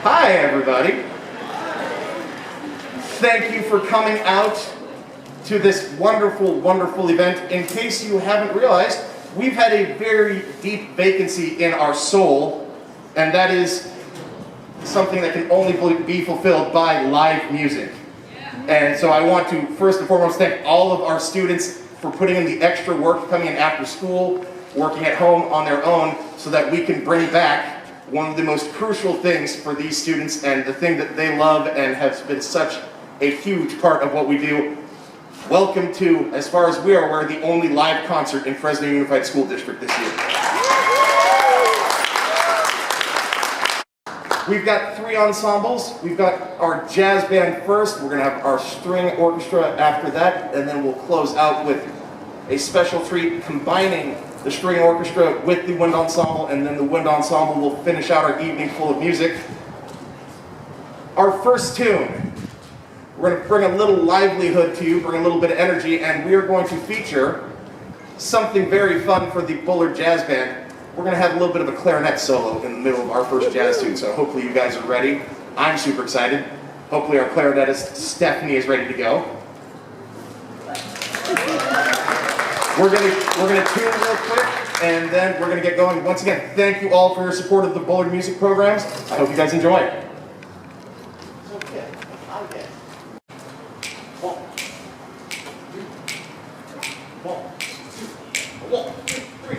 Hi, everybody. Thank you for coming out to this wonderful, wonderful event. In case you haven't realized, we've had a very deep vacancy in our soul, and that is something that can only be fulfilled by live music. And so I want to first and foremost thank all of our students for putting in the extra work, coming in after school, working at home on their own, so that we can bring back one of the most crucial things for these students and the thing that they love and has been such a huge part of what we do. Welcome to, as far as we are aware, the only live concert in Fresno Unified School District this year. We've got 3 ensembles. We've got our jazz band first. We're going to have our string orchestra after that, and then we'll close out with a special treat combining the string orchestra with the wind ensemble, and then the wind ensemble will finish out our evening full of music. Our first tune, we're going to bring a little livelihood to you, bring a little bit of energy, and we are going to feature something very fun for the Bullard Jazz Band. We're going to have a little bit of a clarinet solo in the middle of our first jazz tune, so hopefully you guys are ready. I'm super excited. Hopefully our clarinetist Stephanie is ready to go. We're gonna tune real quick, and then we're gonna get going. Once again, thank you all for your support of the Bullard music programs. I hope you guys enjoy it. Okay. Okay. 1, 2, 1, 2, 1, 2, 3,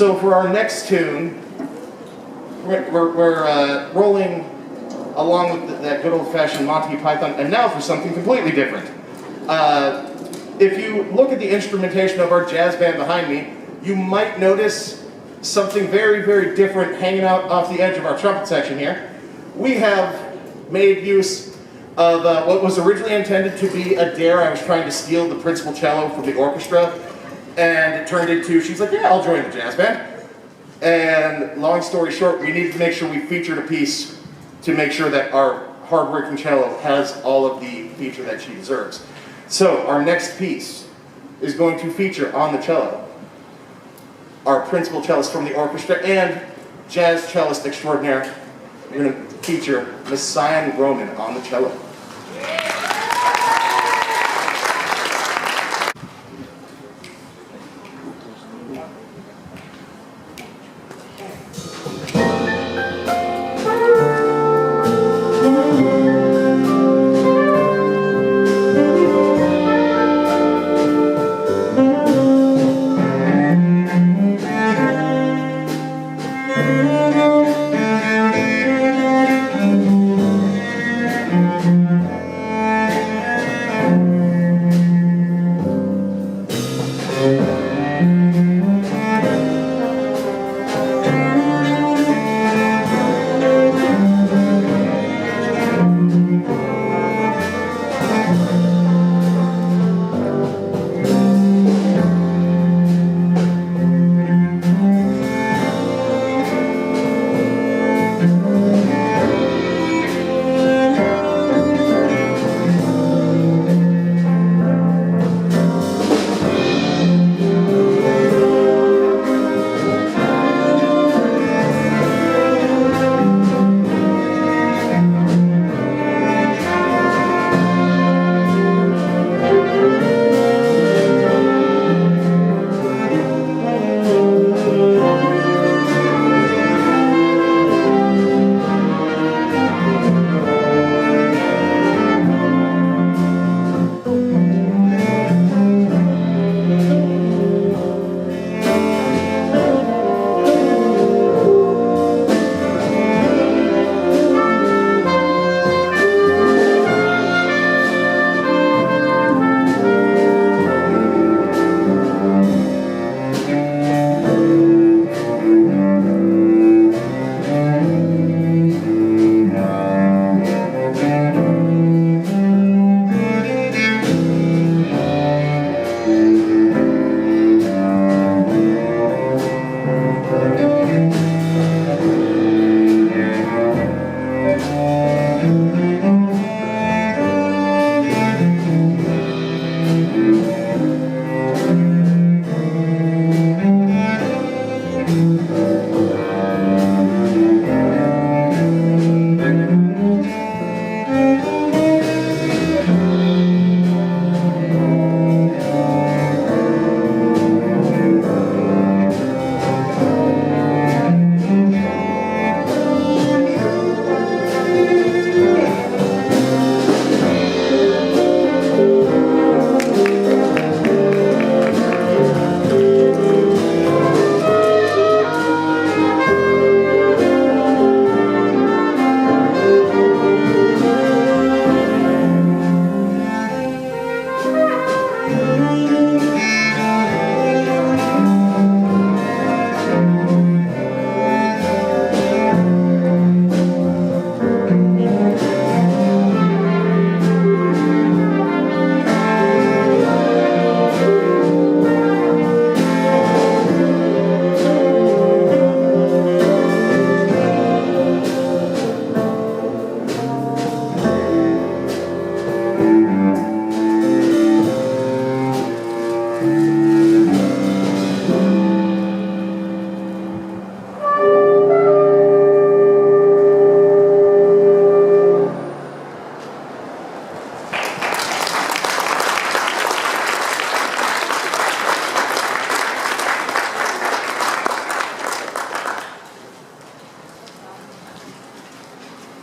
So for our next tune, we're rolling along with that good old-fashioned Monty Python, and now for something completely different. If you look at the instrumentation of our jazz band behind me, you might notice something very, very different hanging out off the edge of our trumpet section here. We have made use of what was originally intended to be a dare. I was trying to steal the principal cello from the orchestra, and it turned into, she's like, yeah, I'll join the jazz band. And long story short, we needed to make sure we featured a piece to make sure that our hard-working cello has all of the feature that she deserves. So our next piece is going to feature on the cello our principal cellist from the orchestra and jazz cellist extraordinaire. We're going to feature Miss Cyan Roman on the cello.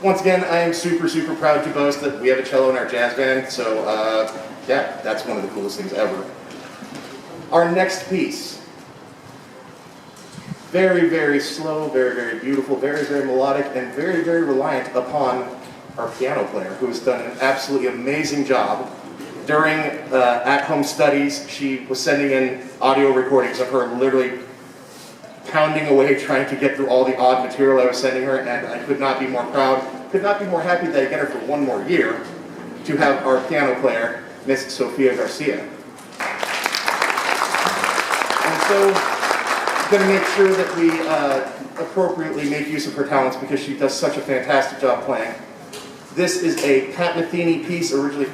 Once again, I am super, super proud to boast that we have a cello in our jazz band, so yeah, that's one of the coolest things ever. Our next piece Very, very slow, very, very beautiful, very, very melodic, and very, very reliant upon our piano player, who has done an absolutely amazing job. During at-home studies, she was sending in audio recordings of her literally pounding away trying to get through all the odd material I was sending her, and I could not be more proud, could not be more happy that I get her for one more year to have our piano player, Miss Sofia Garcia. And so, I'm going to make sure that we appropriately make use of her talents because she does such a fantastic job playing. This is a Pat Metheny piece, originally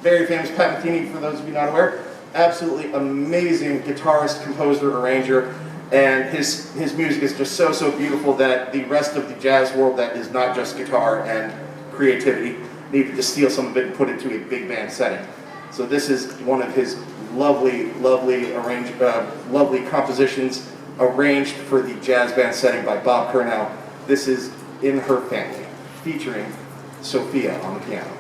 very famous Pat Metheny, for those of you not aware. Absolutely amazing guitarist, composer, arranger, and his music is just so, so beautiful that the rest of the jazz world that is not just guitar and creativity needed to steal some of it and put it into a big band setting. So this is one of his lovely, lovely lovely compositions arranged for the jazz band setting by Bob Kernell. This is In Her Family, featuring Sophia on the piano.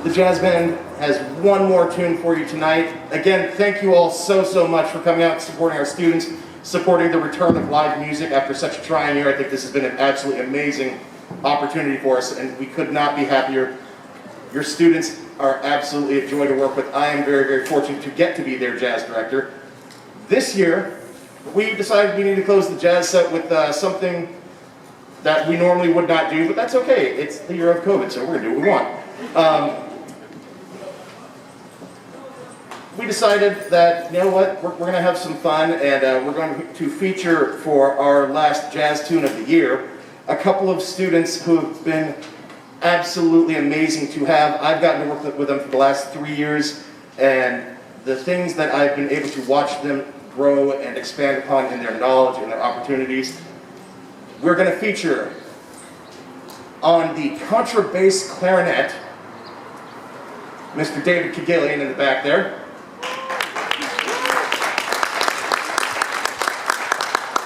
The jazz band has one more tune for you tonight. Again, thank you all so, so much for coming out and supporting our students, supporting the return of live music after such a trying year. I think this has been an absolutely amazing opportunity for us, and we could not be happier. Your students are absolutely a joy to work with. I am very, very fortunate to get to be their jazz director. This year, we decided we need to close the jazz set with something that we normally would not do, but that's okay. It's the year of COVID, so we're gonna do what we want. We decided that, you know what, we're gonna have some fun, and we're going to feature for our last jazz tune of the year a couple of students who have been absolutely amazing to have. I've gotten to work with them for the last 3 years, and the things that I've been able to watch them grow and expand upon in their knowledge and their opportunities. We're going to feature on the contrabass clarinet, Mr. David Kagilian in the back there.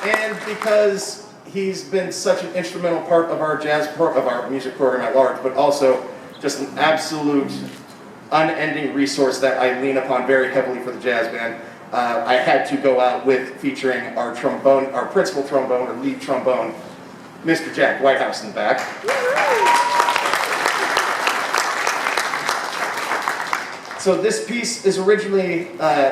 And because he's been such an instrumental part of our of our music program at large, but also just an absolute unending resource that I lean upon very heavily for the jazz band, I had to go out with featuring our trombone, our principal trombone, or lead trombone, Mr. Jack Whitehouse in the back. So this piece is originally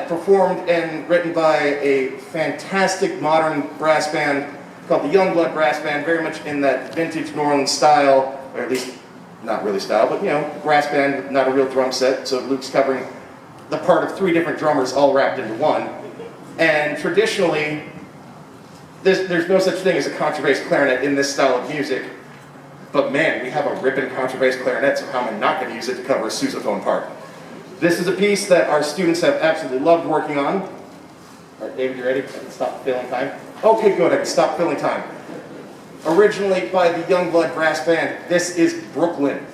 performed and written by a fantastic modern brass band called the Youngblood Brass Band, very much in that vintage New Orleans style, or at least not really style, but you know, brass band, not a real drum set, so Luke's covering the part of 3 different drummers all wrapped into one. And traditionally, there's no such thing as a contrabass clarinet in this style of music, but man, we have a ripping contrabass clarinet, so how am I not going to use it to cover a sousaphone part? This is a piece that our students have absolutely loved working on. All right, David, you ready? I can stop filling time. Okay, good, I can stop filling time. Originally by the Youngblood Brass Band, this is Brooklyn.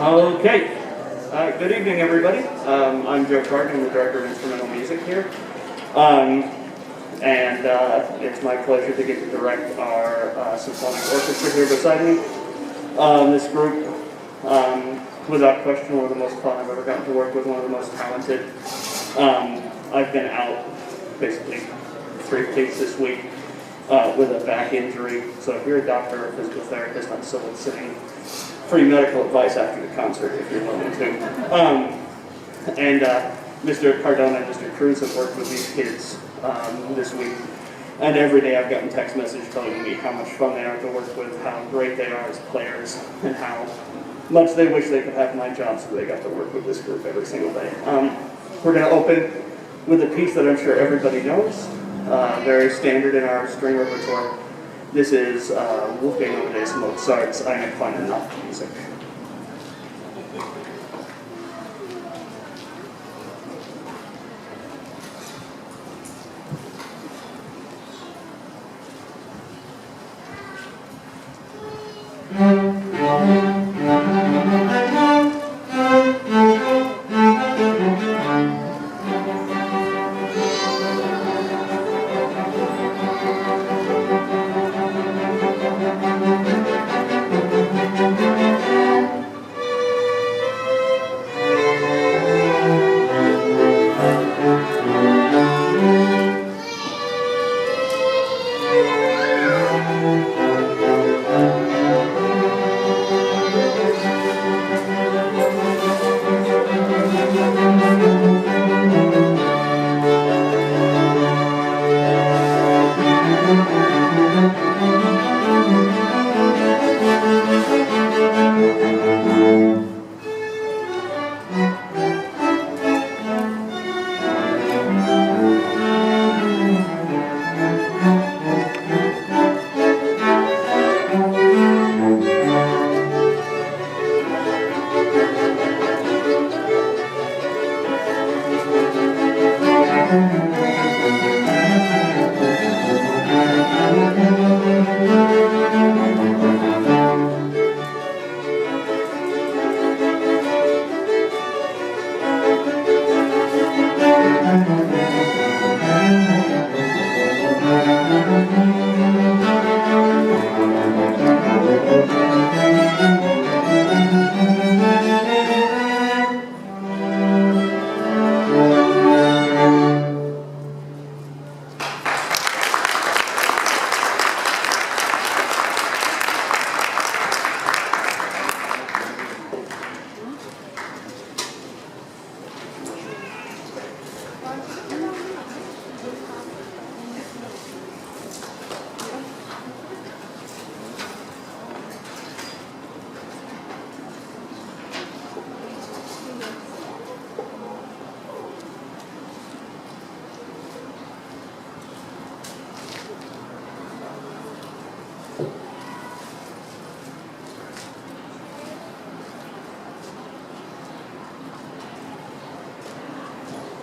Okay. Good evening, everybody. I'm Joe Carter. I'm the Director of Instrumental Music here. It's my pleasure to get to direct our symphonic orchestra here beside me. This group, without question, one of the most fun I've ever gotten to work with, one of the most talented. I've been out basically 3 weeks this week with a back injury. So if you're a doctor or a physical therapist, I'm soliciting free medical advice after the concert if you're willing to. Mr. Cardona and Mr. Cruz have worked with these kids this week. And every day I've gotten text messages telling me how much fun they are to work with, how great they are as players, and how much they wish they could have my job so they got to work with this group every single day. We're going to open with a piece that I'm sure everybody knows, very standard in our string repertoire. This is Wolfgang Amadeus Mozart's Eine kleine Nachtmusik.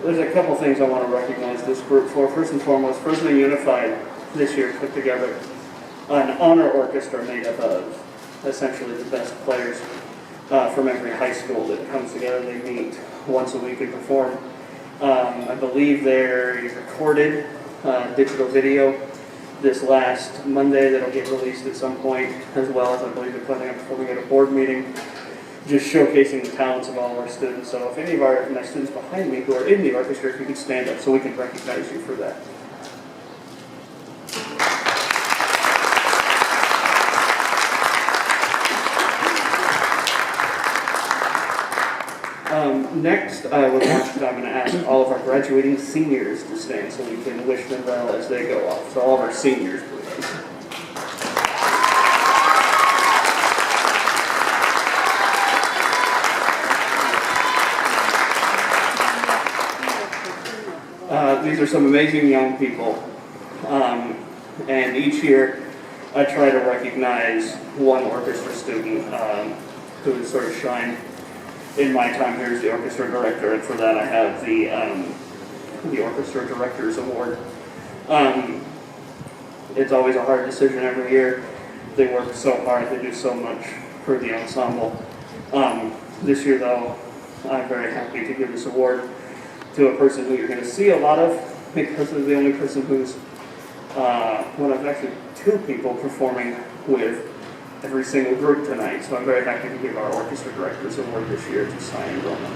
There's a couple things I want to recognize this group for. First and foremost, Fresno Unified this year put together an honor orchestra made up of essentially the best players from every high school that comes together. They meet once a week and perform. I believe they recorded digital video this last Monday that'll get released at some point, as well as I believe they're planning on performing at a board meeting, just showcasing the talents of all of our students. So if any of my students behind me who are in the orchestra, if you could stand up so we can recognize you for that. Next, I'm going to ask all of our graduating seniors to stand so we can wish them well as they go off. So all of our seniors, please. These are some amazing young people, and each year I try to recognize one orchestra student who has sort of shined in my time here as the orchestra director, and for that I have the Orchestra Directors Award. It's always a hard decision every year. They work so hard, they do so much for the ensemble. This year, though, I'm very happy to give this award to a person who you're going to see a lot of, because they're the only person who's one of actually two people performing with every single group tonight. So I'm very happy to give our orchestra directors award this year to Cyan Roman.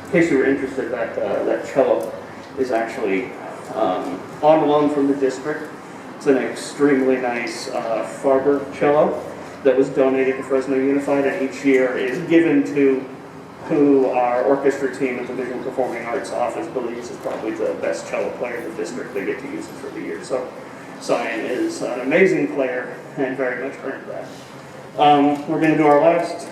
In case you were interested, that cello is actually on loan from the district. It's an extremely nice Farber cello that was donated to Fresno Unified, and each year is given to who our orchestra team at the Visual Performing Arts Office believes is probably the best cello player in the district. They get to use it for the year. So Cyan is an amazing player and very much earned that. We're going to do our last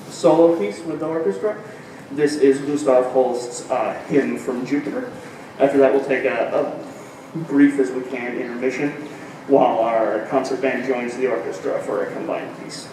solo piece with the orchestra. This is Gustav Holst's Hymn from Jupiter. After that, we'll take a brief as we can intermission while our concert band joins the orchestra for a combined piece.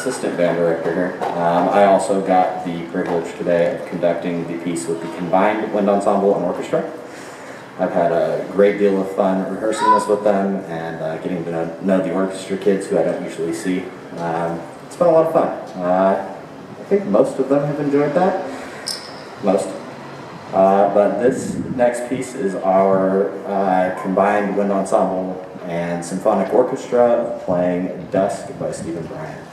assistant band director here. I also got the privilege today of conducting the piece with the combined wind ensemble and orchestra. I've had a great deal of fun rehearsing this with them and getting to know the orchestra kids who I don't usually see. It's been a lot of fun. I think most of them have enjoyed that. Most. But this next piece is our combined wind ensemble and symphonic orchestra playing Dusk by Stephen Bryant.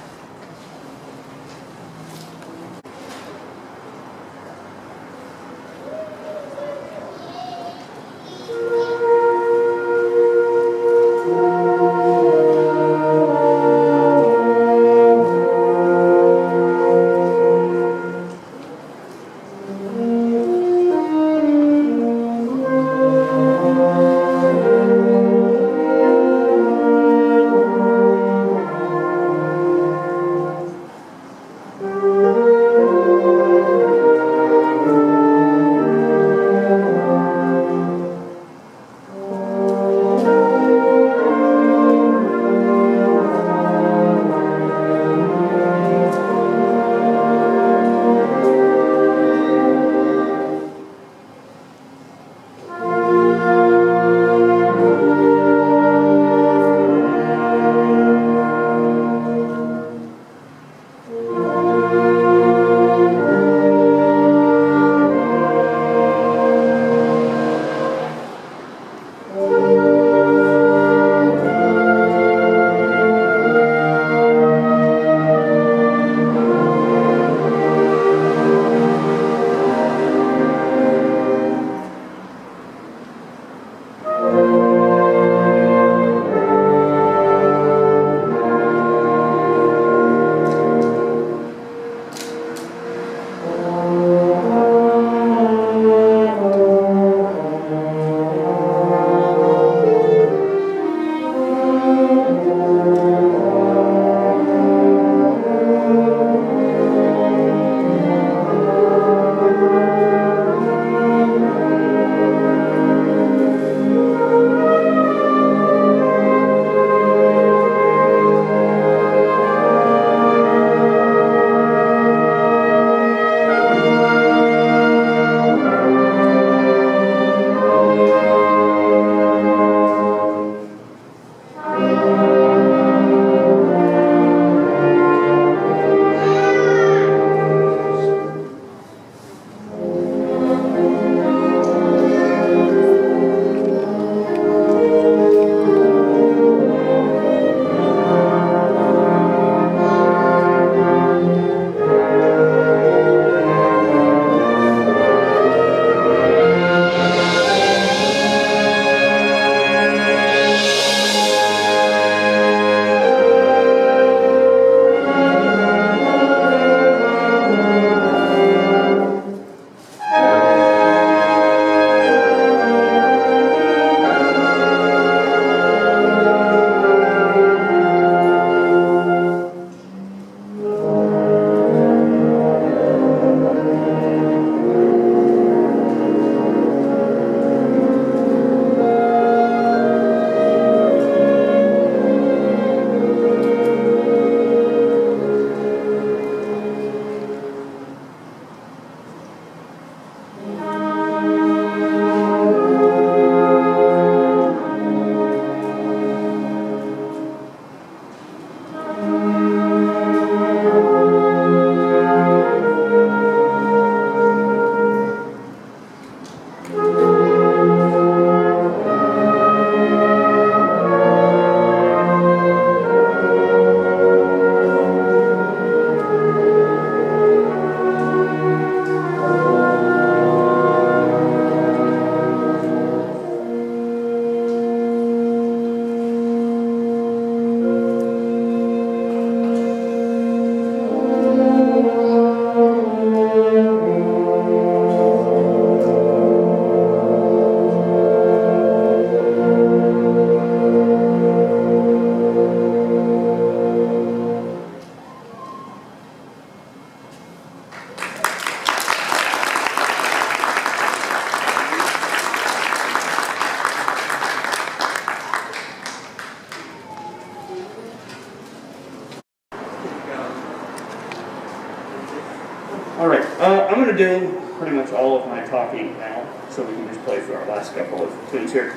All right, I'm going to do pretty much all of my talking now, so we can just play through our last couple of tunes here.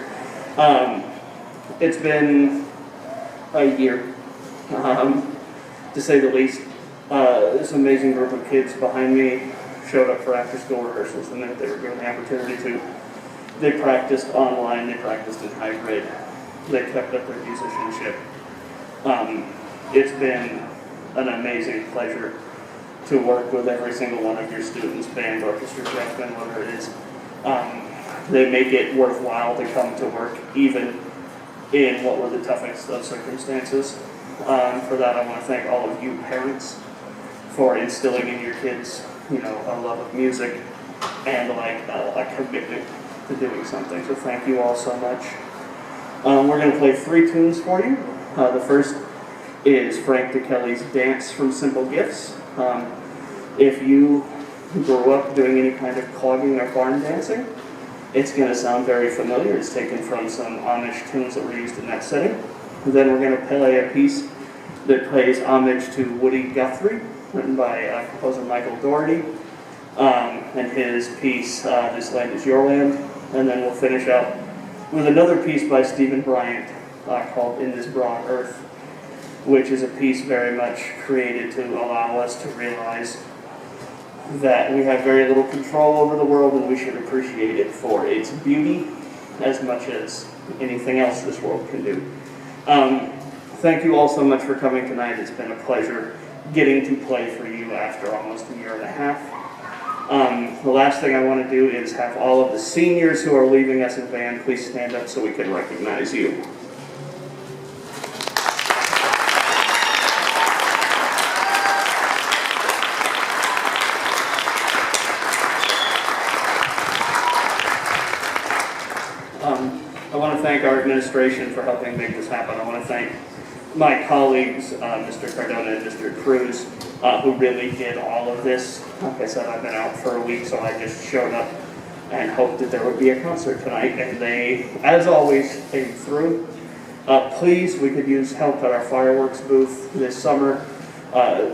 It's been a year, to say the least. This amazing group of kids behind me showed up for after-school rehearsals the minute they were given the opportunity to. They practiced online, they practiced in hybrid, they kept up their musicianship. It's been an amazing pleasure to work with every single one of your students, band, orchestra, jazz band, whatever it is. They make it worthwhile to come to work, even in what were the toughest of circumstances. For that, I want to thank all of you parents for instilling in your kids, a love of music and a commitment to doing something. So thank you all so much. We're going to play 3 tunes for you. The first is Frank DeKelly's Dance from Simple Gifts. If you grew up doing any kind of clogging or barn dancing, it's going to sound very familiar. It's taken from some Amish tunes that were used in that setting. And then we're going to play a piece that pays homage to Woody Guthrie, written by composer Michael Dougherty, and his piece, This Land Is Your Land. And then we'll finish out with another piece by Stephen Bryant called In This Broad Earth, which is a piece very much created to allow us to realize that we have very little control over the world and we should appreciate it for its beauty as much as anything else this world can do. Thank you all so much for coming tonight. It's been a pleasure getting to play for you after almost a year and a half. The last thing I want to do is have all of the seniors who are leaving us in band please stand up so we can recognize you. I want to thank our administration for helping make this happen. I want to thank my colleagues, Mr. Cardona and Mr. Cruz, who really did all of this. Like I said, I've been out for a week, so I just showed up and hoped that there would be a concert tonight, and they, as always, came through. Please, we could use help at our fireworks booth this summer.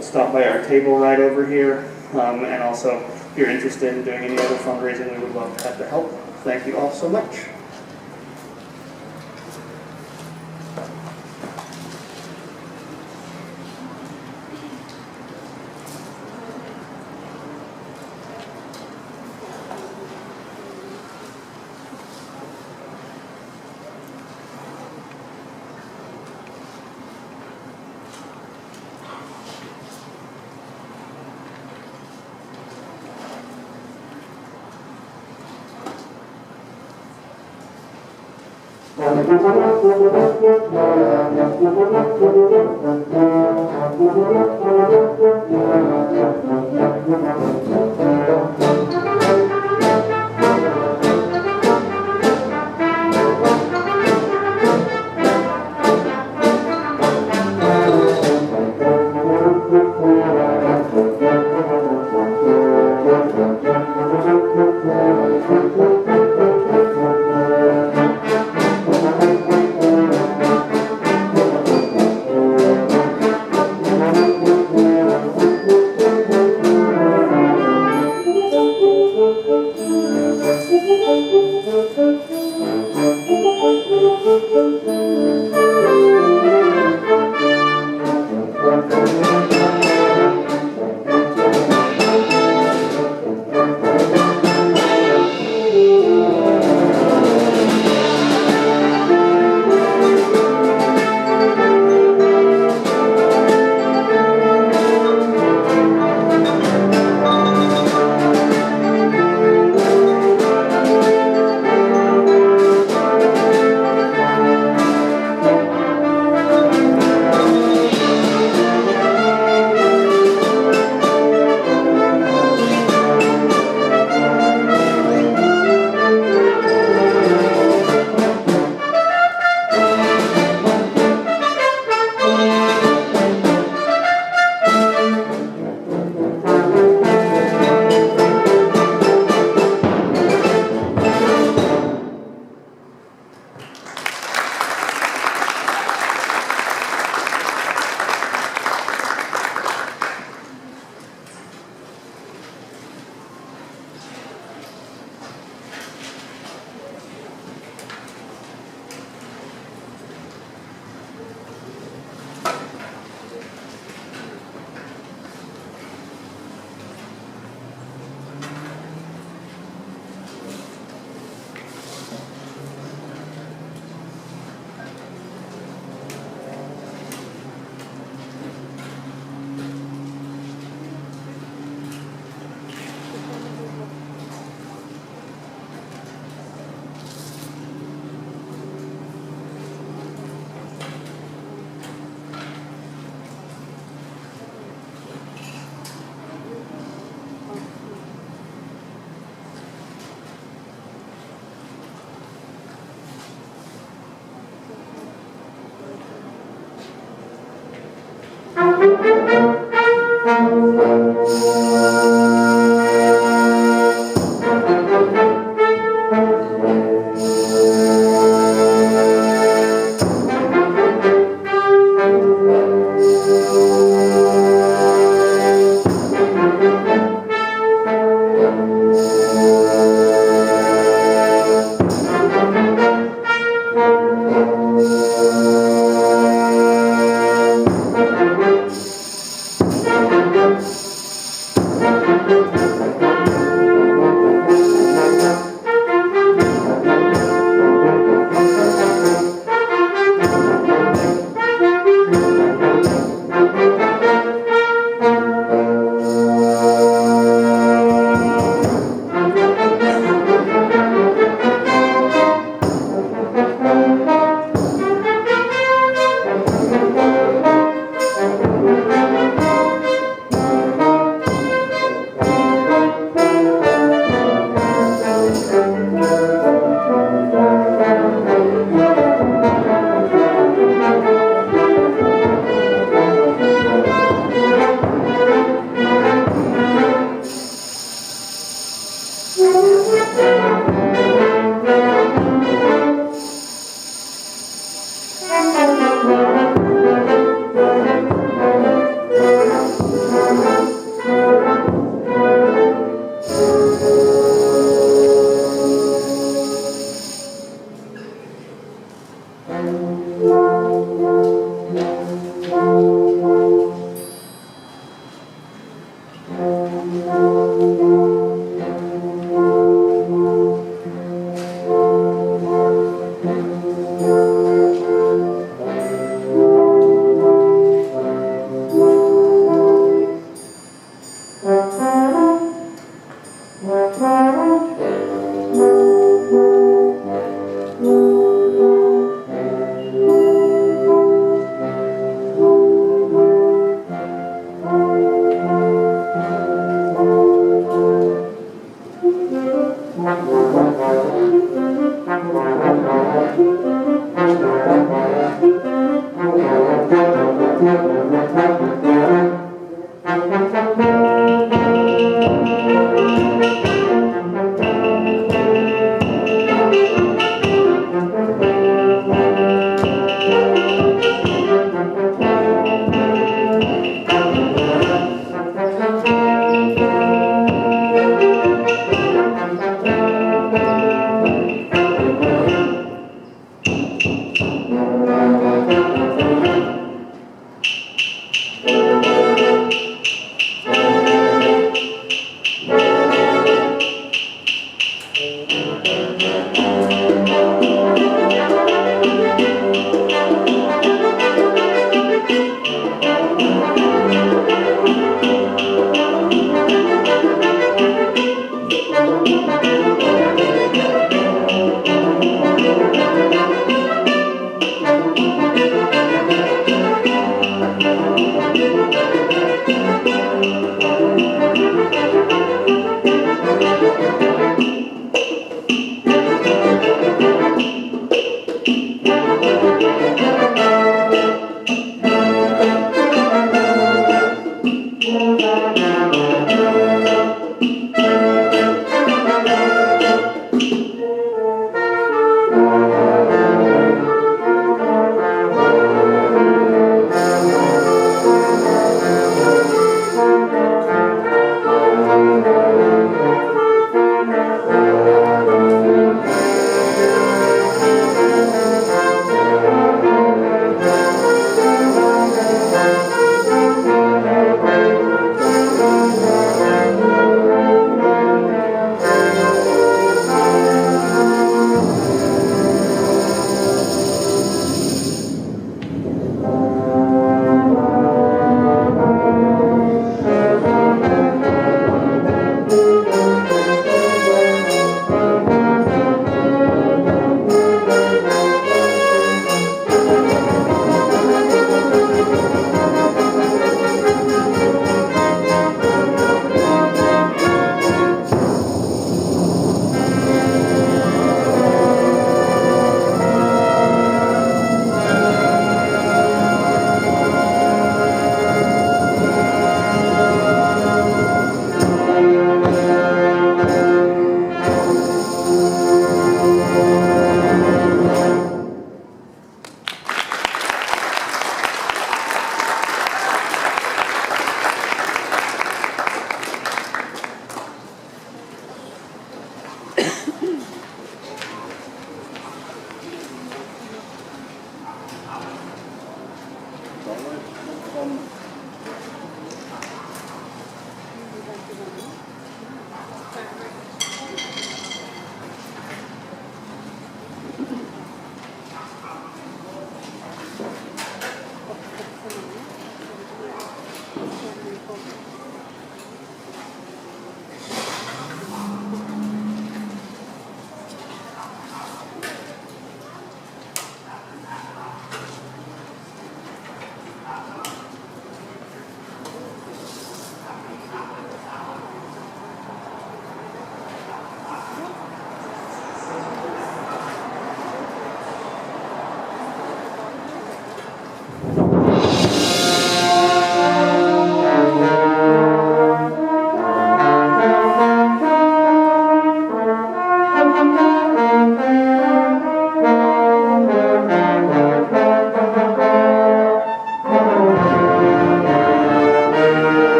Stop by our table right over here, and also, if you're interested in doing any other fundraising, we would love to have the help. Thank you all so much.